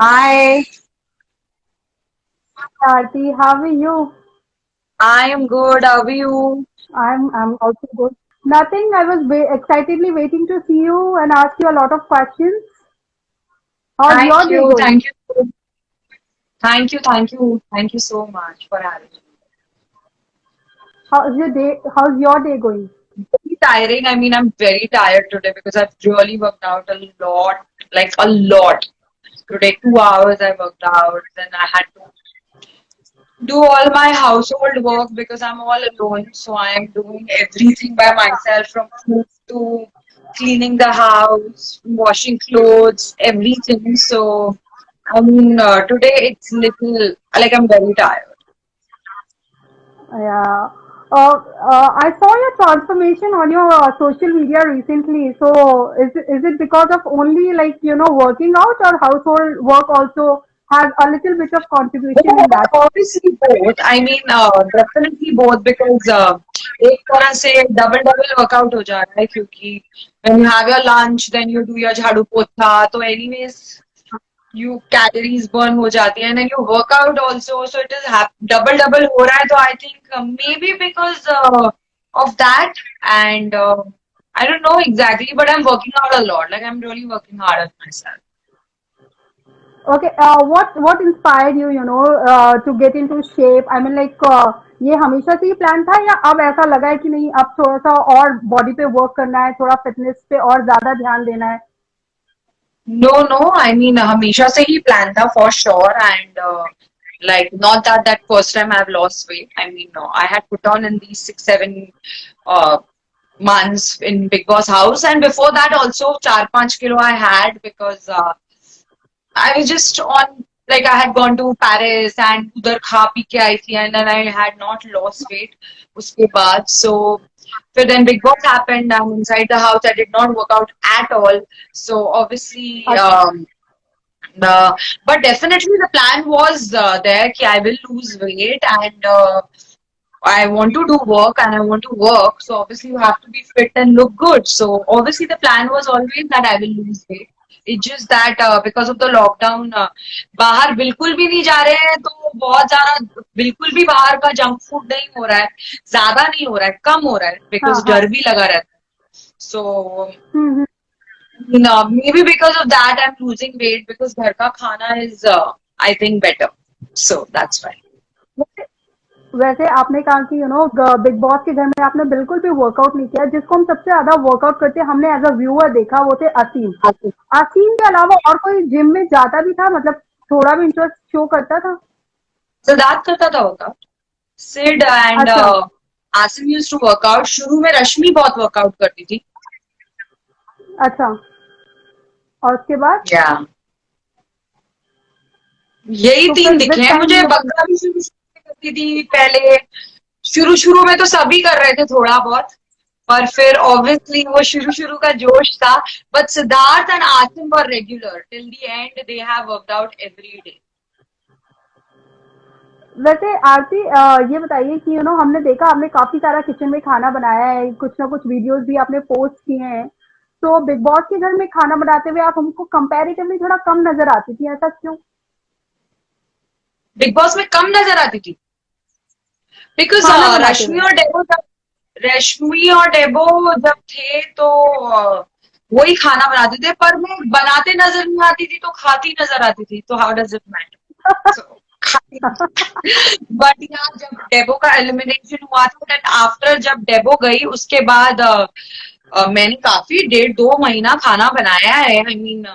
Hi, Aarti, how are you? I am good. How are you? I'm also good. Nothing. I was excitedly waiting to see you and ask you a lot of questions. How's Thank your day you, going? thank you, thank you so much for having me. How's your day going? Very tiring. I mean, I'm very tired today because I've really worked out a lot, like a lot. Today, 2 hours I worked out. Then I had to do all my household work because I'm all alone. So I am doing everything by myself from food to cleaning the house, washing clothes, everything. So I mean, today it's little like I'm very tired. Yeah. I saw your transformation on your social media recently. So is it because of only working out, or household work also has a little bit of contribution in that? Obviously both. I mean, definitely both because एक तरह से double double workout हो जा रहा है क्योंकि when you have your lunch, then you do your झाड़ू पोछा. तो anyways, you calories burn हो जाती है and then you work out also, so it is double double हो रहा है. तो I think maybe because of that and I don't know exactly, but I'm working out a lot. Like I'm really working hard on myself. Okay, what inspired you, to get into shape? I mean, ये हमेशा से ही plan था, या अब ऐसा लगा है कि नहीं, अब थोड़ा सा और बॉडी पे वर्क करना है, थोड़ा फिटनेस पे और ज्यादा ध्यान देना है? No, no. I mean, हमेशा से ही plan था for sure, and like not that first time I've lost weight. I mean, no, I had put on in these 6, 7 uh, months in Big Boss house, and before that also 4, 5 kilo I had because I was just on, like I had gone to Paris and उधर खा P के आई थी and then I had not lost weight उसके बाद. So फिर then Big Boss happened. I'm inside the house. I did not work out at all. So obviously अच्छा. the, but definitely the plan was there कि I will lose weight and I want to do work and I want to work. So obviously you have to be fit and look good. So obviously the plan was always that I will lose weight. It's just that because of the lockdown, बाहर बिल्कुल भी नहीं जा रहे हैं तो बहुत ज्यादा बिल्कुल भी बाहर का जंक फूड नहीं हो रहा है, ज्यादा नहीं हो रहा है, कम हो रहा है हाँ, बिकॉज हाँ. डर भी लगा रहता है. So hmm. no, maybe because of that I'm losing weight because घर का खाना is I think better. So that's why. वैसे वैसे आपने कहा कि बिग बॉस के घर में आपने बिल्कुल भी वर्कआउट नहीं किया. जिसको हम सबसे ज्यादा वर्कआउट करते हमने एज अ व्यूअर देखा, वो थे असीम. असीम के अलावा और कोई जिम में जाता भी था, मतलब थोड़ा भी इंटरेस्ट शो करता था? सिद्धार्थ करता था वर्कआउट. सिड एंड अच्छा. Asim used to workout. शुरू में रश्मि बहुत वर्कआउट करती थी. अच्छा. और उसके बाद? या यही तो तीन फिर दिखे विद हैं टाइम मुझे. यू बग्गा भी शुरू शुरू में करती थी पहले. शुरू शुरू में तो सभी कर रहे थे थोड़ा बहुत, पर फिर ऑब्वियसली वो शुरू शुरू का जोश था. But Siddharth and Asim were regular till the end. They have worked out every day. वैसे आरती, ये बताइए कि हमने देखा आपने काफी सारा किचन में खाना बनाया है, कुछ ना कुछ वीडियोस भी आपने पोस्ट किए हैं. तो बिग बॉस के घर में खाना बनाते हुए आप हमको कंपैरेटिवली थोड़ा कम नजर आती थी, ऐसा क्यों? बिग बॉस में कम नजर आती थी बिकॉज खाना बनाते रश्मि हुए. और डेबो जब रश्मि और डेबो जब थे तो वही खाना बनाते थे, पर मैं बनाते नजर नहीं आती थी तो खाती नजर आती थी. तो हाउ डज इट मैटर? सो खाती. बट यहाँ जब डेबो का एलिमिनेशन हुआ था दैट आफ्टर, जब डेबो गई उसके बाद मैंने काफी 1.5 2 महीना खाना बनाया है. आई मीन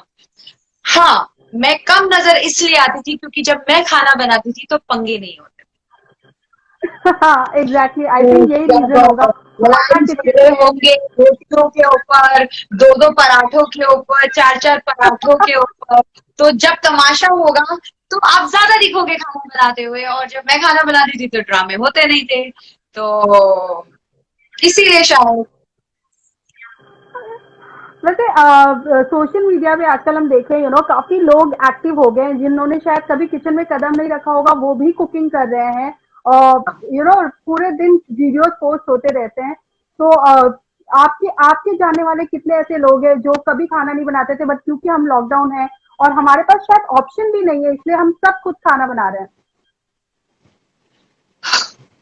हाँ, मैं कम नजर इसलिए आती थी क्योंकि जब मैं खाना बनाती थी तो पंगे नहीं होते. एग्जैक्टली, आई तो थिंक यही जब रीजन होगा. वरना लड़ाई किचन झगड़े होंगे रोटियों के ऊपर, 2 2 पराठों के ऊपर, 4 4 पराठों के ऊपर, तो जब तमाशा होगा तो आप ज्यादा दिखोगे खाना बनाते हुए, और जब मैं खाना बनाती थी तो ड्रामे होते नहीं थे. तो इसीलिए शायद. वैसे सोशल मीडिया पे आजकल हम देख रहे हैं, काफी लोग एक्टिव हो गए हैं जिन्होंने शायद कभी किचन में कदम नहीं रखा होगा, वो भी कुकिंग कर रहे हैं. और पूरे दिन वीडियोस पोस्ट होते रहते हैं. तो आपके आपके जानने वाले कितने ऐसे लोग हैं जो कभी खाना नहीं बनाते थे, बट क्योंकि हम लॉकडाउन है और हमारे पास शायद ऑप्शन भी नहीं है, इसलिए हम सब खुद खाना बना रहे हैं।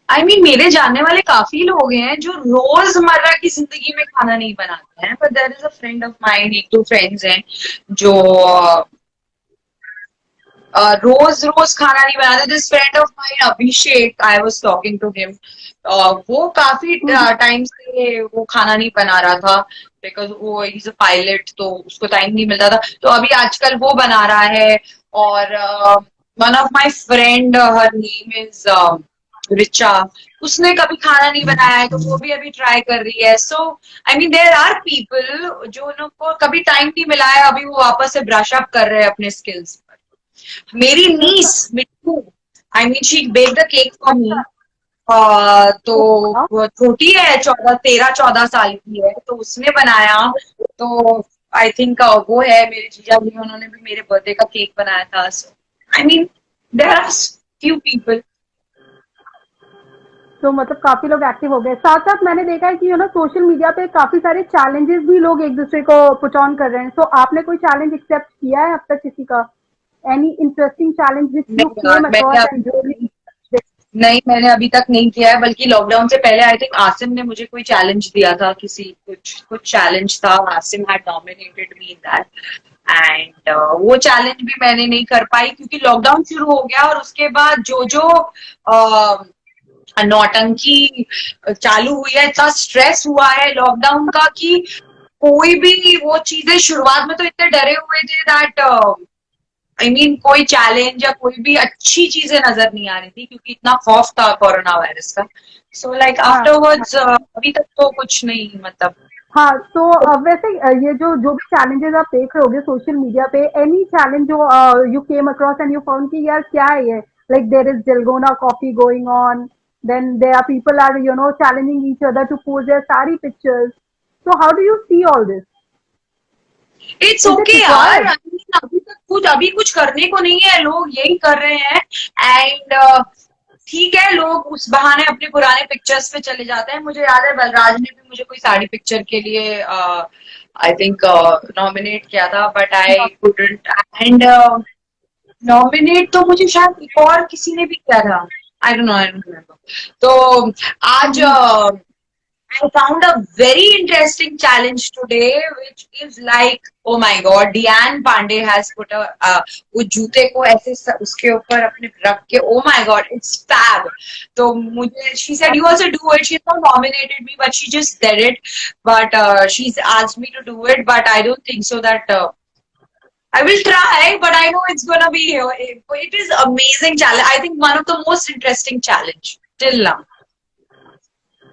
आई मीन मेरे जानने वाले काफी लोग हैं जो रोजमर्रा की जिंदगी में खाना नहीं बनाते हैं, पर there is a friend of mine, एक दो फ्रेंड्स हैं जो रोज रोज खाना नहीं बनाते. This friend of mine Abhishek, I was talking to him, वो काफी टाइम से वो खाना नहीं बना रहा था बिकॉज वो इज अ पायलट, तो उसको टाइम नहीं मिलता था. तो अभी आजकल वो बना रहा है. और one of my friend, her name is Richa, उसने कभी खाना नहीं बनाया है तो वो भी अभी ट्राई कर रही है. So I mean there are people जो उनको कभी टाइम नहीं मिला है, अभी वो वापस से ब्रश अप कर रहे हैं अपने स्किल्स. मेरी niece Mittu, I mean she bake the cake for me. तो वो छोटी है, 13-14 साल की है, तो उसने बनाया. तो आई थिंक वो है मेरे जीजा जी, उन्होंने भी मेरे बर्थडे का केक बनाया था. So I mean there are few people. तो मतलब काफी लोग एक्टिव हो गए। साथ साथ मैंने देखा है कि सोशल मीडिया पे काफी सारे चैलेंजेस भी लोग एक दूसरे को पुट ऑन कर रहे हैं। तो आपने कोई चैलेंज एक्सेप्ट किया है अब तक किसी का? Any interesting challenge which you came across and really? नहीं, मैंने अभी तक नहीं किया है, बल्कि लॉकडाउन से पहले आई थिंक आसिम ने मुझे कोई चैलेंज दिया था, किसी कुछ चैलेंज था. Asim had nominated me in that, and वो चैलेंज भी मैंने नहीं कर पाई क्योंकि लॉकडाउन शुरू हो गया. और उसके बाद जो जो नौटंकी चालू हुई है, इतना स्ट्रेस हुआ है लॉकडाउन का कि कोई भी वो चीजें, शुरुआत में तो इतने डरे हुए थे दैट आई मीन कोई चैलेंज या कोई भी अच्छी चीजें नजर नहीं आ रही थी क्योंकि इतना खौफ था कोरोना वायरस का. सो लाइक आफ्टरवर्ड्स अभी तक तो कुछ नहीं, मतलब. हाँ, तो वैसे ये जो जो भी चैलेंजेस आप देख रहे होगे सोशल मीडिया पे, एनी चैलेंज जो you came across and you found कि यार क्या है ये, like there is dalgona coffee going on, then there are people are challenging each other to post their सारी pictures. So how do you see all this? It's okay यार, अभी कुछ करने को नहीं है, लोग यही कर रहे हैं. एंड ठीक है, लोग उस बहाने अपने पुराने पिक्चर्स पे चले जाते हैं. मुझे याद है बलराज ने भी मुझे कोई साड़ी पिक्चर के लिए आई थिंक नॉमिनेट किया था, but I couldn't. And nominate तो मुझे शायद एक और किसी ने भी किया था, I don't know, I don't remember. तो आज I found a very interesting challenge today, which is like, oh my God, Deanne Pandey has put वो जूते को ऐसे उसके ऊपर अपने रख के, oh my God, it's fab. तो मुझे, she said you also do it. She's not nominated me, but she just did it. But she's asked me to do it, but I don't think so that I will try, but I know it's gonna be. It is amazing challenge. I think one of the most interesting challenge till now.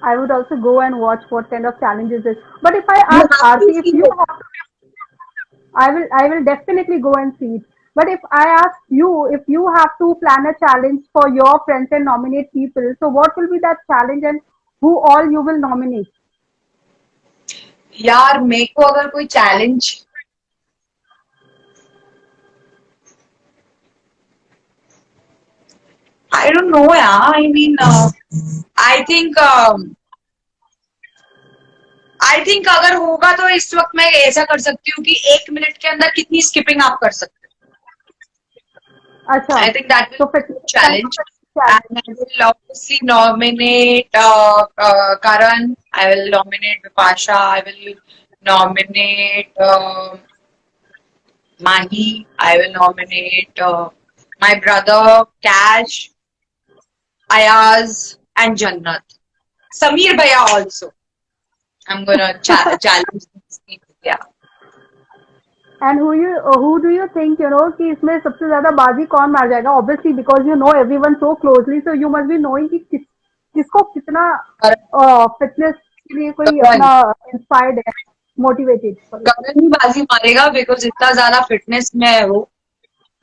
I would also go and watch what kind of challenges is. But if I ask Aarti, if you have to, I will definitely go and see it. But if I ask you, if you have to plan a challenge for your friends and nominate people, so what will be that challenge and who all you will nominate? यार मेरे को अगर कोई challenge, I don't know यार. I mean I think अगर होगा तो इस वक्त मैं ऐसा कर सकती हूँ कि 1 मिनट के अंदर कितनी स्किपिंग आप कर सकते हो. अच्छा, I think that will be a challenge. And I will obviously nominate Karan. I will nominate Vipasha. I will nominate Mahi. I will nominate my brother Cash, Ayaz, and Jannat. Sameer Bhaiya also. I'm gonna challenge these people. Yeah. And who do you think कि इसमें सबसे ज्यादा बाजी कौन मार जाएगा? Obviously because you know everyone so closely, so you must be knowing कि किसको कितना फिटनेस के लिए कोई अपना इंस्पायर्ड है, मोटिवेटेड. करण ही बाजी मारेगा बिकॉज इतना ज्यादा फिटनेस में है वो.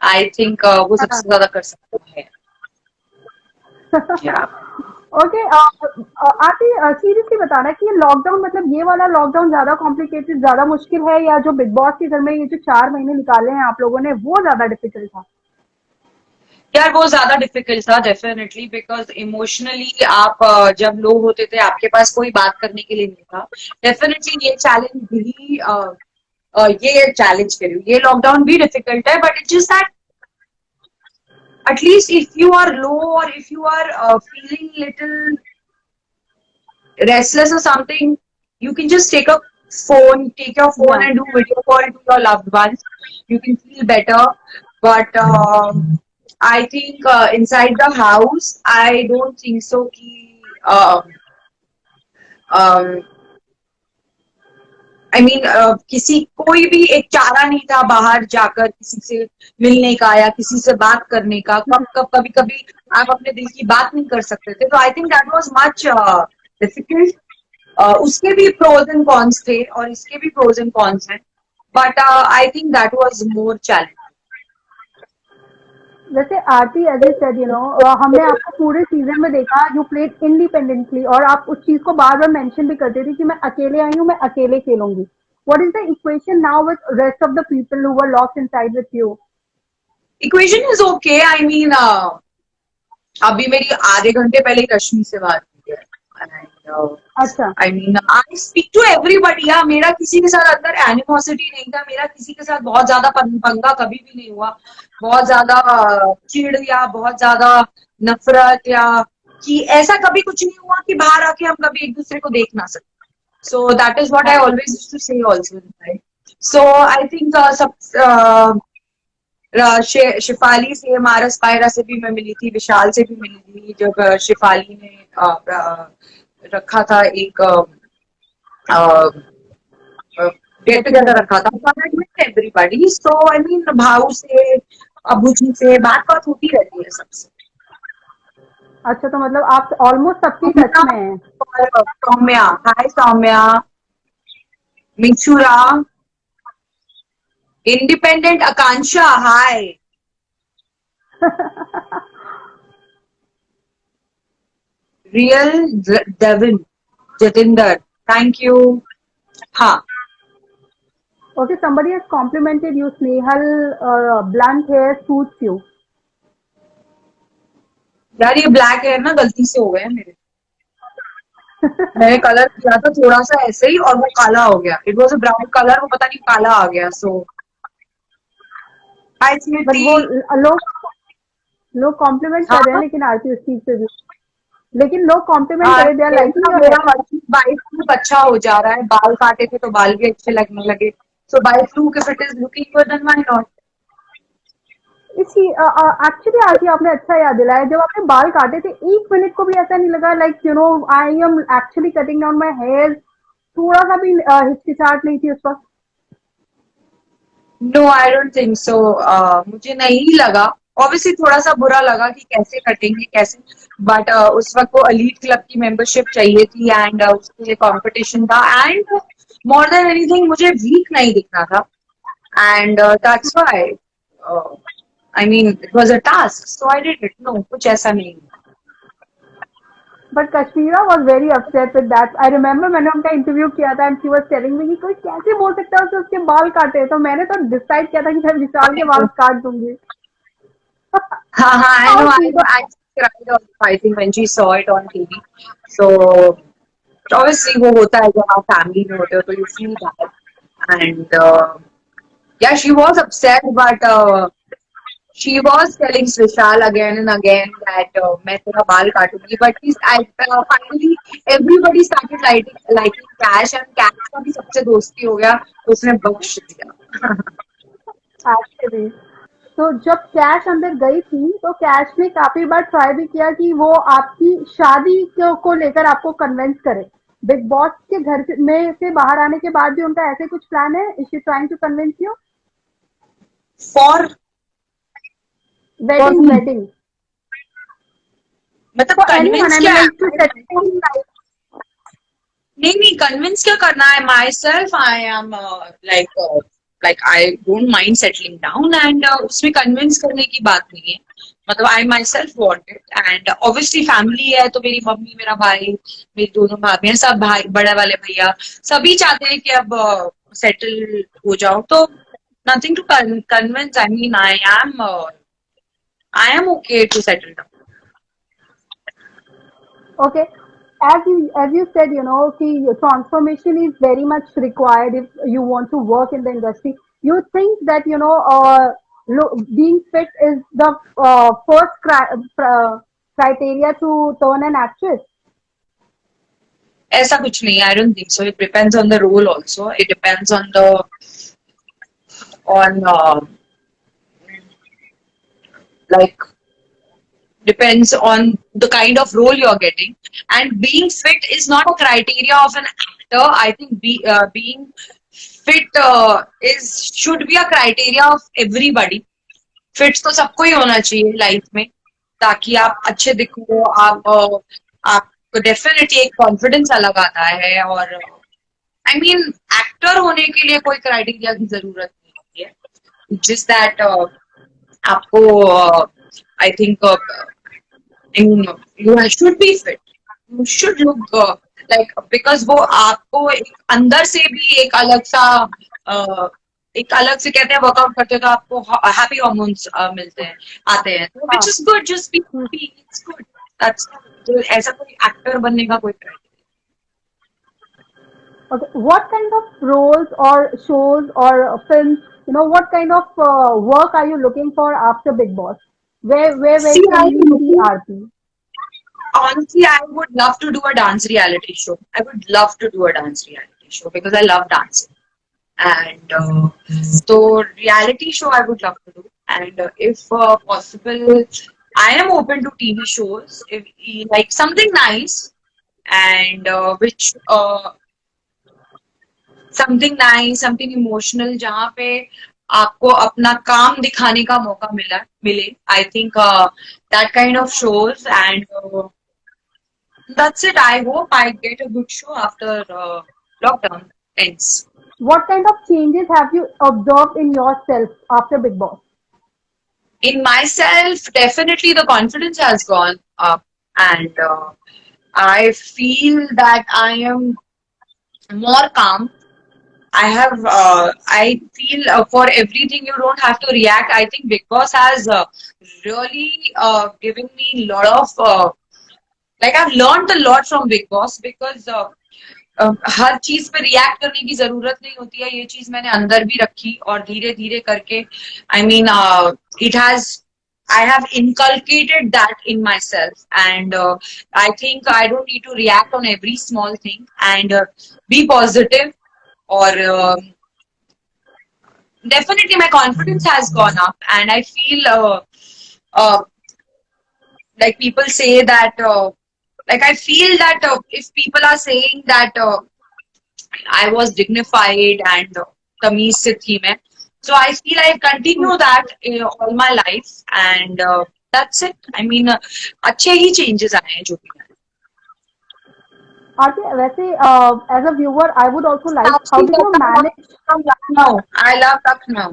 आई थिंक वो सबसे ज्यादा कर सकता है. ओके, आरती सीरियसली बताना कि ये लॉकडाउन, मतलब ये वाला लॉकडाउन ज्यादा कॉम्प्लिकेटेड, ज्यादा मुश्किल है, या जो बिग बॉस के घर में ये जो 4 महीने निकाले हैं आप लोगों ने, वो ज्यादा डिफिकल्ट था? यार वो ज्यादा डिफिकल्ट था डेफिनेटली, बिकॉज इमोशनली आप जब लो होते थे, आपके पास कोई बात करने के लिए नहीं था. डेफिनेटली ये चैलेंज भी ये चैलेंज कर रही हूँ. ये लॉकडाउन भी डिफिकल्ट है, but it's just that at least if you are low or if you are feeling little restless or something, you can just take your phone Yeah. and do video call to your loved ones. You can feel better. But I think inside the house, I don't think so. Um, I mean, किसी कोई भी एक चारा नहीं था बाहर जाकर किसी से मिलने का या किसी से बात करने का. कभी कभी आप अपने दिल की बात नहीं कर सकते थे. तो I think that was much difficult. उसके भी प्रोज एंड कॉन्स थे और इसके भी प्रोज एंड कॉन्स हैं. But I think that was more challenge. वैसे आरती एज यू सेड हमने आपको पूरे सीजन में देखा यू प्लेड इंडिपेंडेंटली और आप उस चीज को बार बार मेंशन भी करते थे कि मैं अकेले आई हूँ मैं अकेले खेलूंगी. What is the equation now with rest of the people who were lost inside with you? Equation is okay. I mean अभी मेरी आधे घंटे पहले ही रश्मि से बात हुई है. अच्छा. I mean I speak to everybody. या मेरा किसी के साथ अंदर एनिमोसिटी नहीं था. मेरा किसी के साथ बहुत ज्यादा पंगा कभी भी नहीं हुआ. बहुत ज्यादा चिड़ या बहुत ज्यादा नफरत या कि ऐसा कभी कुछ नहीं हुआ कि बाहर आके हम कभी एक दूसरे को देख ना सके. So that is what I always used to say also. So I think सब शिफाली से, मारस पायरा से भी मैं मिली थी, विशाल से भी मिली थी जब शिफाली ने रखा था एक गेट टुगेदर रखा था. एवरीबडी. सो आई मीन भाऊ से, अबू जी से बात होती रहती है सबसे. अच्छा तो मतलब आप ऑलमोस्ट सबकी टच में हैं. सौम्या, हाय सौम्या. मिचुरा. Independent Akanksha, hi. Real Devin Jatinder, thank you. हाँ. Okay, somebody has complimented you. Snehal blunt hair suits you. यार ये ब्लैक हेयर ना गलती से हो गया मेरे. मैंने कलर किया था थोड़ा सा ऐसे ही और वो काला हो गया. It was a brown colour, वो पता नहीं काला आ गया. सो हाय बट वो स्मृति. लोग कॉम्प्लीमेंट कर रहे हैं हाँ लेकिन आरती उस चीज पे भी लेकिन लोग कॉम्प्लीमेंट हाँ, करे दे आर लाइकिंग योर मेरा हेयर. बाई फ्लूक अच्छा हो जा रहा है. बाल काटे थे तो बाल भी अच्छे लगने लगे. So by fluke if it is looking good then why not. इसी एक्चुअली आरती आपने अच्छा याद दिलाया जब आपने बाल काटे थे 1 मिनट को भी ऐसा नहीं लगा like I am actually cutting down my hair. थोड़ा सा भी हिचकिचाहट नहीं थी उस वक्त? No I don't think so. मुझे नहीं लगा. ऑब्वियसली थोड़ा सा बुरा लगा कि कैसे कटेंगे कैसे. बट उस वक्त वो एलीट क्लब की मेंबरशिप चाहिए थी एंड उसके लिए कंपटीशन था. एंड मोर देन एनीथिंग मुझे वीक नहीं दिखना था. And that's why I mean it was a task so I did it. No कुछ ऐसा नहीं. But Kashmira was very upset with that. I remember मैंने उनका इंटरव्यू किया था and she was telling me कि कोई कैसे बोल सकता है उसके बाल काटे. तो मैंने तो डिसाइड किया था कि मैं विशाल के बाल काट दूंगी. हाँ हाँ, I How know. sweet of- I cried also, I think when she saw it on TV. So obviously वो होता है जब आप फैमिली में होते हो तो you feel bad. And yeah, she was upset, but she was telling Vishal again and again that मैं तेरा बाल काटूंगी. But finally everybody started liking Cash and Cash का भी सबसे दोस्ती हो गया तो उसने बख्श दिया. Actually. तो जब कैश अंदर गई थी तो कैश ने काफी बार ट्राई भी किया कि वो आपकी शादी को लेकर आपको कन्विंस करे. बिग बॉस के घर में से बाहर आने के बाद भी उनका ऐसे कुछ प्लान है? Is she trying to convince you? For wedding whom? Wedding मतलब कन्विंस क्या एनीवन. नहीं कन्विंस क्या करना है. Myself I am like I don't mind settling down and उसमें कन्विंस करने की बात नहीं है. मतलब I myself want it. And obviously family है तो मेरी मम्मी, मेरा भाई, मेरी दोनों भाभी, सब भाई, बड़े वाले भैया सभी चाहते हैं कि अब सेटल हो जाओ. तो nothing to convince. I mean I am okay to settle down. Okay. as you said, ki transformation is very much required if you want to work in the industry. You think that being fit is the first criteria to turn an actress? ऐसा कुछ नहीं, I don't think so. It depends on the role also. It depends on the on like depends on the kind of role you're getting, and being fit is not a criteria of an actor. I think being fit is should be a criteria of everybody. Fit तो सबको ही होना चाहिए life में, ताकि आप अच्छे दिखो, आपको डेफिनेटली एक कॉन्फिडेंस अलग आता है। और आई मीन एक्टर होने के लिए कोई क्राइटेरिया की जरूरत नहीं होती है, जिस दैट आपको I think you should be fit, you should look like, because वो आपको एक अंदर से भी एक अलग से कहते हैं वर्कआउट करते हो तो आपको हैप्पी हार्मोन्स मिलते हैं, आते हैं, which is good, just be happy, it's good, that's. तो ऐसा कोई एक्टर बनने का कोई criteria. Okay. What kind of roles or shows or films, what kind of work are you looking for after Big Boss? Where See, can we see RP? honestly, I would love to do a dance reality show. I would love to do a dance reality show because I love dancing. And so reality show I would love to do. And if possible, I am open to TV shows. If like something nice and which something nice, something emotional, जहाँ पे आपको अपना काम दिखाने का मौका मिले. I think that kind of shows, and that's it. I hope I get a good show after lockdown ends. What kind of changes have you observed in yourself after Big Boss? In myself, definitely the confidence has gone up, and I feel that I am more calm. I feel for everything you don't have to react. I think Big Boss has really given me a lot of, like I've learned a lot from Big Boss, because हर चीज पे react करने की जरूरत नहीं होती है, ये चीज मैंने अंदर भी रखी और धीरे धीरे करके आई mean it has I have inculcated that in myself, and I think I don't need to react on every small thing, and be positive, or definitely my confidence has gone up, and I feel uh, like people say that like I feel that if people are saying that I was dignified and तमीज से थी मैं, so I feel I continue that all my life, and that's it. I mean अच्छे ही changes आए हैं जो भी आए। RP, वैसे as a viewer, I would also like, how did you manage? No, I love Lucknow.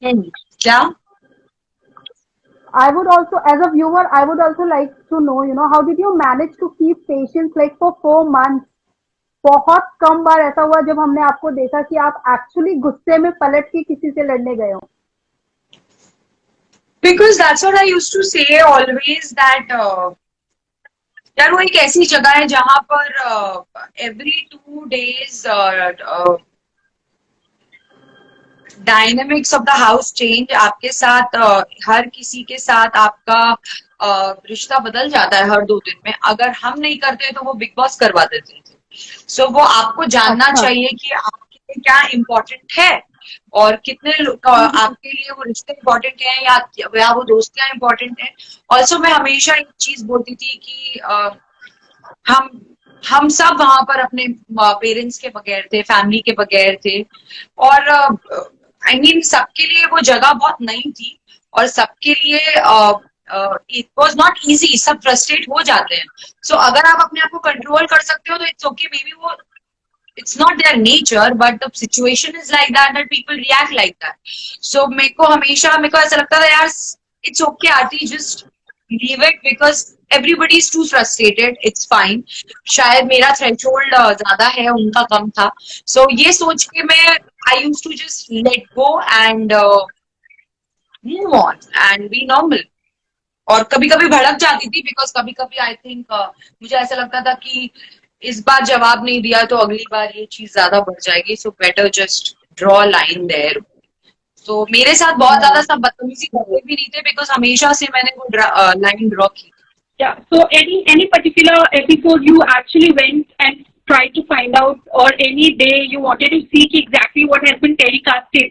क्या? I would also, as a viewer, I would also like to know, how did you manage to keep patience like for 4 months? बहुत कम बार ऐसा हुआ जब हमने आपको देखा कि आप एक्चुअली गुस्से में पलट के किसी से लड़ने गए हो। Because that's what I used to say always, that यार वो एक ऐसी जगह है जहां पर every 2 days dynamics of the house change, आपके साथ हर किसी के साथ आपका रिश्ता बदल जाता है हर 2 दिन में। अगर हम नहीं करते तो वो बिग बॉस करवा देते थे। सो वो आपको जानना चाहिए कि आपके लिए क्या इम्पोर्टेंट है और कितने आपके लिए वो रिश्ते इम्पोर्टेंट है या वो दोस्तियां इम्पोर्टेंट है। ऑल्सो मैं हमेशा एक चीज बोलती थी कि हम सब वहां पर अपने पेरेंट्स के बगैर थे, फैमिली के बगैर थे, और आई मीन सबके लिए वो जगह बहुत नई थी और सबके लिए इट वॉज नॉट इजी, सब फ्रस्ट्रेट हो जाते हैं। सो अगर आप अपने आप को कंट्रोल कर सकते हो तो इट्स ओके, मे बी वो it's not their nature, but the situation is like that people react like that. So मेरे को ऐसा लगता था यार it's okay Aarti, just leave it, because everybody is too frustrated, it's fine. शायद मेरा threshold ज्यादा है, उनका कम था। So ये सोच के मैं I used to just let go and move on and be normal. और कभी कभी भड़क जाती थी बिकॉज कभी कभी आई थिंक मुझे ऐसा लगता था कि इस बार जवाब नहीं दिया तो अगली बार ये चीज ज्यादा बढ़ जाएगी, so better just draw line there. तो मेरे साथ बहुत ज्यादा सब बदतमीजी करते भी नहीं थे बिकॉज हमेशा से मैंने वो लाइन ड्रॉ की। Yeah. So any particular episode you actually went and tried to find out, or any day you wanted to see exactly what has been telecasted?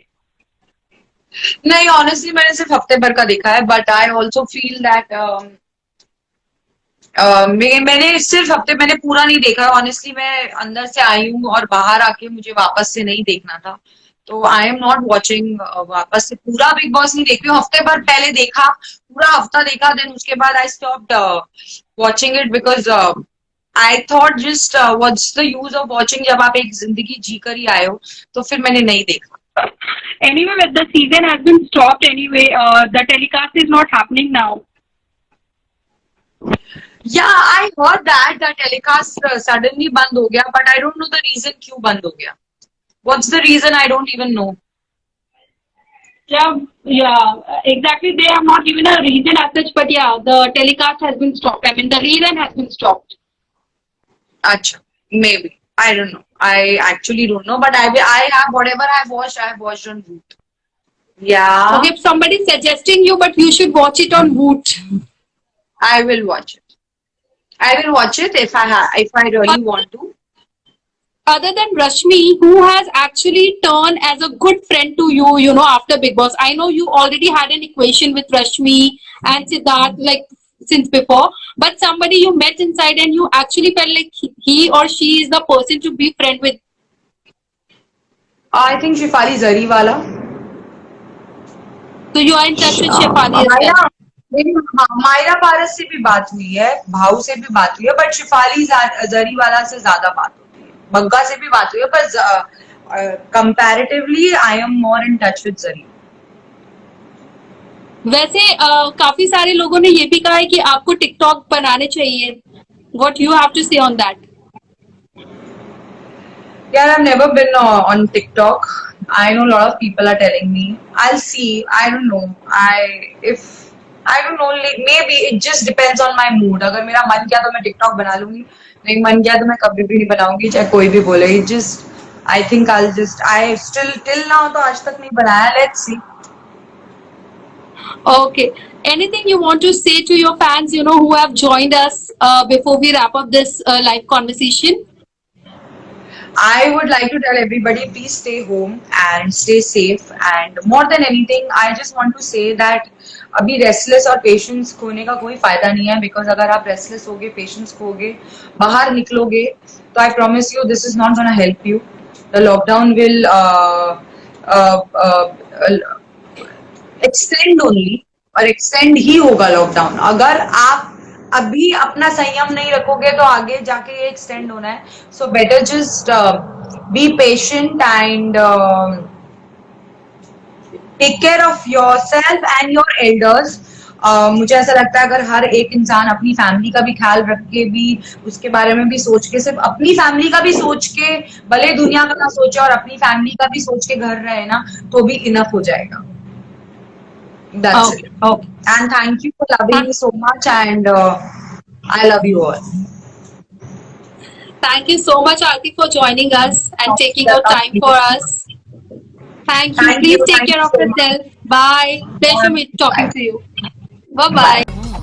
नहीं, ऑनेस्टली मैंने सिर्फ हफ्ते भर का देखा है, but I also feel that मैंने सिर्फ हफ्ते मैंने पूरा नहीं देखा है। ऑनेस्टली मैं अंदर से आई हूँ और बाहर आके मुझे वापस से नहीं देखना था, तो आई एम नॉट वॉचिंग वापस से पूरा बिग बॉस नहीं देख रही हूँ। हफ्ते भर पहले देखा, पूरा हफ्ता देखा, देन उसके बाद I stopped watching it because I thought just what's the use of watching, जब आप एक जिंदगी जी कर ही आए हो, तो फिर मैंने नहीं देखा। Anyway, the season has been stopped anyway. The telecast is not happening now. Yeah, I heard that the telecast suddenly बंद हो गया, but I don't know the reason क्यों बंद हो गया. What's the reason? I don't even know. Yeah, exactly. They have not given a reason as such, but yeah, the telecast has been stopped. I mean, the reason has been stopped. Acha, maybe. I don't know. I actually don't know, but I have whatever I've watched on Voot. Yeah. Okay, if somebody's suggesting you, but you should watch it on Voot. I will watch it. I will watch it if I really want to. Other than Rashmi, who has actually turned as a good friend to you, you know, after Big Boss. I know you already had an equation with Rashmi and Siddharth, like, since before, but somebody you met inside and you actually felt like he or she is the person to be friend with. I think Shefali Zariwala. So you are in touch with Shefali as well. Myra पारस से भी बात हुई है, भाऊ से भी बात हुई है, बट शिफाली जरीवाला से ज्यादा बात होती है। बग्गा से भी बात हुई है, पर comparatively I am more in touch with जरी। वैसे काफी सारे लोगों ने ये भी कहा है कि आपको टिकटॉक बनाने चाहिए। What you have to say on that? Yeah, I've never been on TikTok. I know a lot of people are telling me. I'll see. I don't know. I don't know. Maybe it just depends on my mood. अगर मेरा मन किया तो मैं TikTok बना लूंगी, नहीं मन किया तो मैं कभी भी नहीं बनाऊंगी, चाहे कोई भी बोले। It just, I think I still till now तो आज तक नहीं बनाया। Let's see. Okay. Anything you want to say to your fans, you know, who have joined us before we wrap up this live conversation? I would like to tell everybody, please stay home and stay safe. And more than anything, I just want to say that अभी restless और patience खोने का कोई फायदा नहीं है, because अगर आप रेस्टलेस होगे, पेशेंस खोगे, बाहर निकलोगे, तो I promise you this is not gonna help you. The lockdown will extend only, और एक्सटेंड ही होगा लॉकडाउन। अगर आप अभी अपना संयम नहीं रखोगे तो आगे जाके ये एक्सटेंड होना है। So better just be patient and take care of yourself and your elders. मुझे ऐसा लगता है अगर हर एक इंसान अपनी फैमिली का भी ख्याल रख के भी, उसके बारे में भी सोच के, सिर्फ अपनी फैमिली का भी सोच के, भले दुनिया का ना सोचे और अपनी फैमिली का भी सोच के घर रहे ना, तो भी इनफ हो जाएगा। That's it. Okay. And thank you for loving me so much, and I love you all. Thank you so much, Aarti, for joining us and taking out time for us. Thank you. Please take care of yourself. Bye. Pleasure talking to you. Bye-bye.